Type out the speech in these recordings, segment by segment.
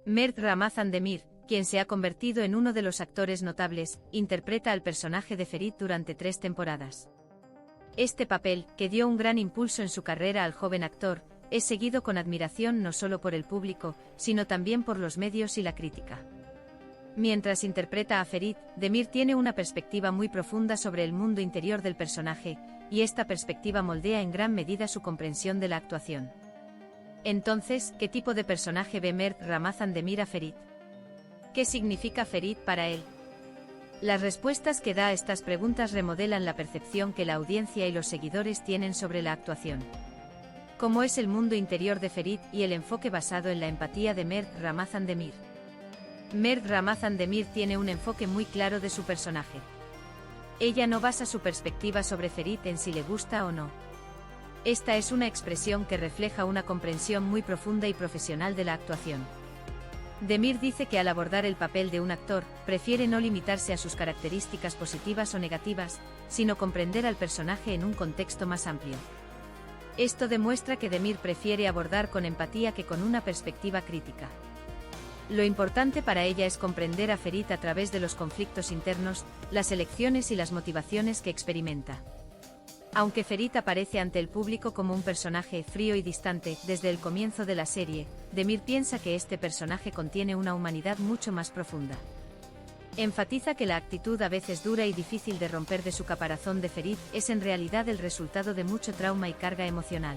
Mert Ramazan Demir, quien se ha convertido en uno de los actores notables, interpreta al personaje de Ferit durante 3 temporadas. Este papel, que dio un gran impulso en su carrera al joven actor, es seguido con admiración no solo por el público, sino también por los medios y la crítica. Mientras interpreta a Ferit, Demir tiene una perspectiva muy profunda sobre el mundo interior del personaje, y esta perspectiva moldea en gran medida su comprensión de la actuación. Entonces, ¿qué tipo de personaje ve Mert Ramazan Demir a Ferit? ¿Qué significa Ferit para él? Las respuestas que da a estas preguntas remodelan la percepción que la audiencia y los seguidores tienen sobre la actuación. ¿Cómo es el mundo interior de Ferit y el enfoque basado en la empatía de Mert Ramazan Demir? Mert Ramazan Demir tiene un enfoque muy claro de su personaje. Ella no basa su perspectiva sobre Ferit en si le gusta o no. Esta es una expresión que refleja una comprensión muy profunda y profesional de la actuación. Demir dice que al abordar el papel de un actor, prefiere no limitarse a sus características positivas o negativas, sino comprender al personaje en un contexto más amplio. Esto demuestra que Demir prefiere abordar con empatía que con una perspectiva crítica. Lo importante para ella es comprender a Ferit a través de los conflictos internos, las elecciones y las motivaciones que experimenta. Aunque Ferit aparece ante el público como un personaje frío y distante desde el comienzo de la serie, Demir piensa que este personaje contiene una humanidad mucho más profunda. Enfatiza que la actitud a veces dura y difícil de romper de su caparazón de Ferit es en realidad el resultado de mucho trauma y carga emocional.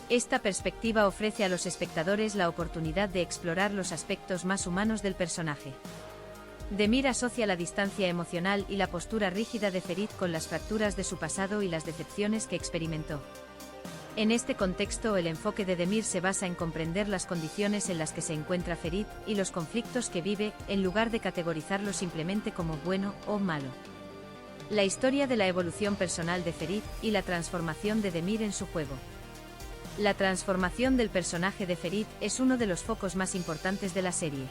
Esta perspectiva ofrece a los espectadores la oportunidad de explorar los aspectos más humanos del personaje. Demir asocia la distancia emocional y la postura rígida de Ferit con las fracturas de su pasado y las decepciones que experimentó. En este contexto, el enfoque de Demir se basa en comprender las condiciones en las que se encuentra Ferit y los conflictos que vive, en lugar de categorizarlo simplemente como bueno o malo. La historia de la evolución personal de Ferit y la transformación de Demir en su juego. La transformación del personaje de Ferit es uno de los focos más importantes de la serie.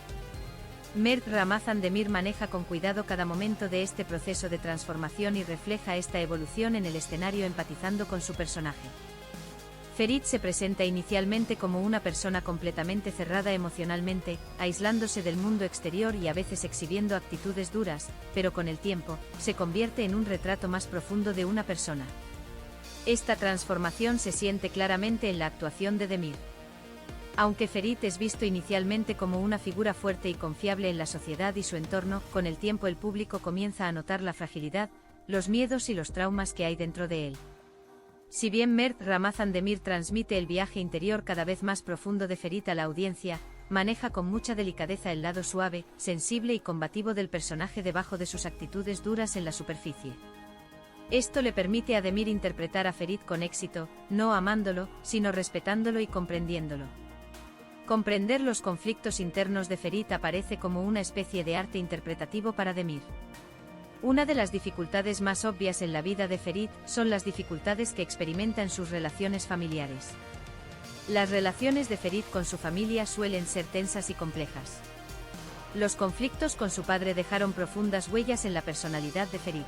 Mert Ramazan Demir maneja con cuidado cada momento de este proceso de transformación y refleja esta evolución en el escenario empatizando con su personaje. Ferit se presenta inicialmente como una persona completamente cerrada emocionalmente, aislándose del mundo exterior y a veces exhibiendo actitudes duras, pero con el tiempo, se convierte en un retrato más profundo de una persona. Esta transformación se siente claramente en la actuación de Demir. Aunque Ferit es visto inicialmente como una figura fuerte y confiable en la sociedad y su entorno, con el tiempo el público comienza a notar la fragilidad, los miedos y los traumas que hay dentro de él. Si bien Mert Ramazan Demir transmite el viaje interior cada vez más profundo de Ferit a la audiencia, maneja con mucha delicadeza el lado suave, sensible y combativo del personaje debajo de sus actitudes duras en la superficie. Esto le permite a Demir interpretar a Ferit con éxito, no amándolo, sino respetándolo y comprendiéndolo. Comprender los conflictos internos de Ferit aparece como una especie de arte interpretativo para Demir. Una de las dificultades más obvias en la vida de Ferit son las dificultades que experimenta en sus relaciones familiares. Las relaciones de Ferit con su familia suelen ser tensas y complejas. Los conflictos con su padre dejaron profundas huellas en la personalidad de Ferit.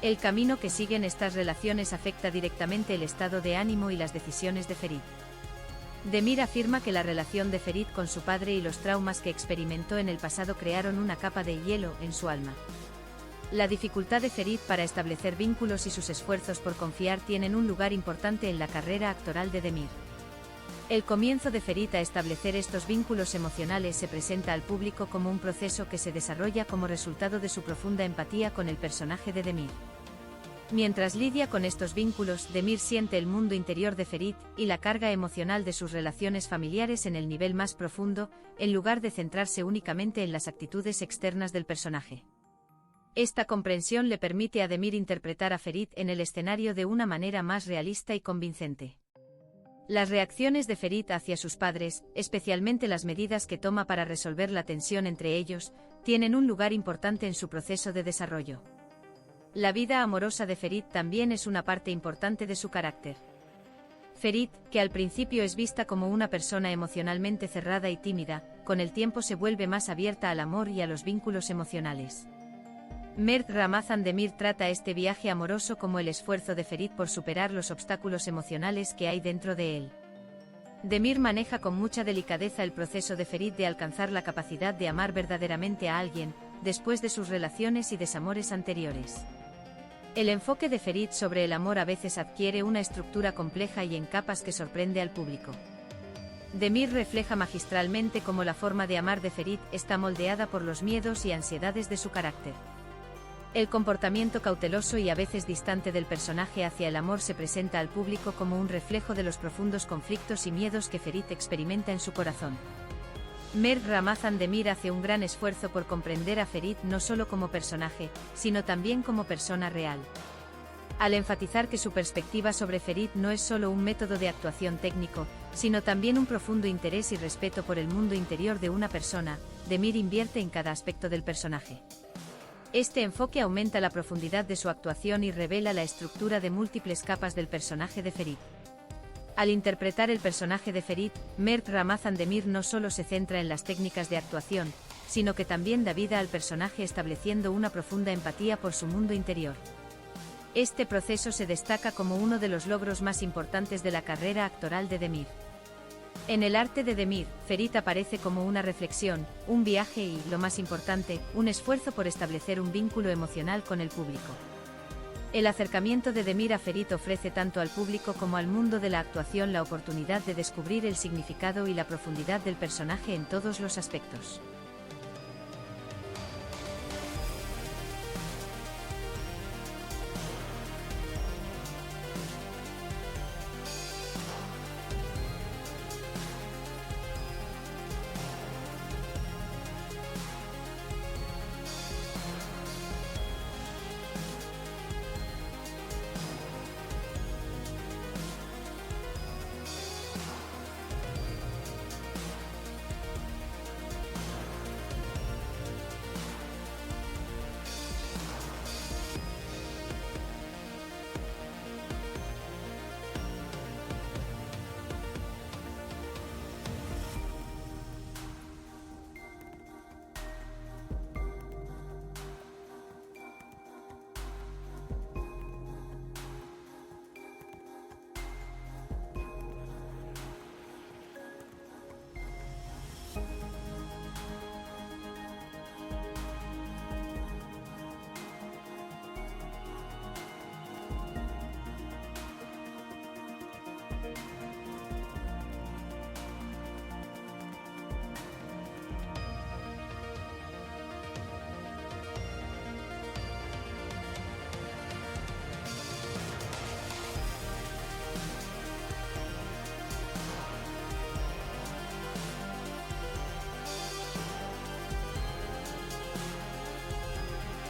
El camino que siguen estas relaciones afecta directamente el estado de ánimo y las decisiones de Ferit. Demir afirma que la relación de Ferit con su padre y los traumas que experimentó en el pasado crearon una capa de hielo en su alma. La dificultad de Ferit para establecer vínculos y sus esfuerzos por confiar tienen un lugar importante en la carrera actoral de Demir. El comienzo de Ferit a establecer estos vínculos emocionales se presenta al público como un proceso que se desarrolla como resultado de su profunda empatía con el personaje de Demir. Mientras lidia con estos vínculos, Demir siente el mundo interior de Ferit y la carga emocional de sus relaciones familiares en el nivel más profundo, en lugar de centrarse únicamente en las actitudes externas del personaje. Esta comprensión le permite a Demir interpretar a Ferit en el escenario de una manera más realista y convincente. Las reacciones de Ferit hacia sus padres, especialmente las medidas que toma para resolver la tensión entre ellos, tienen un lugar importante en su proceso de desarrollo. La vida amorosa de Ferit también es una parte importante de su carácter. Ferit, que al principio es vista como una persona emocionalmente cerrada y tímida, con el tiempo se vuelve más abierta al amor y a los vínculos emocionales. Mert Ramazan Demir trata este viaje amoroso como el esfuerzo de Ferit por superar los obstáculos emocionales que hay dentro de él. Demir maneja con mucha delicadeza el proceso de Ferit de alcanzar la capacidad de amar verdaderamente a alguien, después de sus relaciones y desamores anteriores. El enfoque de Ferit sobre el amor a veces adquiere una estructura compleja y en capas que sorprende al público. Demir refleja magistralmente cómo la forma de amar de Ferit está moldeada por los miedos y ansiedades de su carácter. El comportamiento cauteloso y a veces distante del personaje hacia el amor se presenta al público como un reflejo de los profundos conflictos y miedos que Ferit experimenta en su corazón. Mert Ramazan Demir hace un gran esfuerzo por comprender a Ferit no solo como personaje, sino también como persona real. Al enfatizar que su perspectiva sobre Ferit no es solo un método de actuación técnico, sino también un profundo interés y respeto por el mundo interior de una persona, Demir invierte en cada aspecto del personaje. Este enfoque aumenta la profundidad de su actuación y revela la estructura de múltiples capas del personaje de Ferit. Al interpretar el personaje de Ferit, Mert Ramazan Demir no solo se centra en las técnicas de actuación, sino que también da vida al personaje estableciendo una profunda empatía por su mundo interior. Este proceso se destaca como uno de los logros más importantes de la carrera actoral de Demir. En el arte de Demir, Ferit aparece como una reflexión, un viaje y, lo más importante, un esfuerzo por establecer un vínculo emocional con el público. El acercamiento de Demir a Ferit ofrece tanto al público como al mundo de la actuación la oportunidad de descubrir el significado y la profundidad del personaje en todos los aspectos.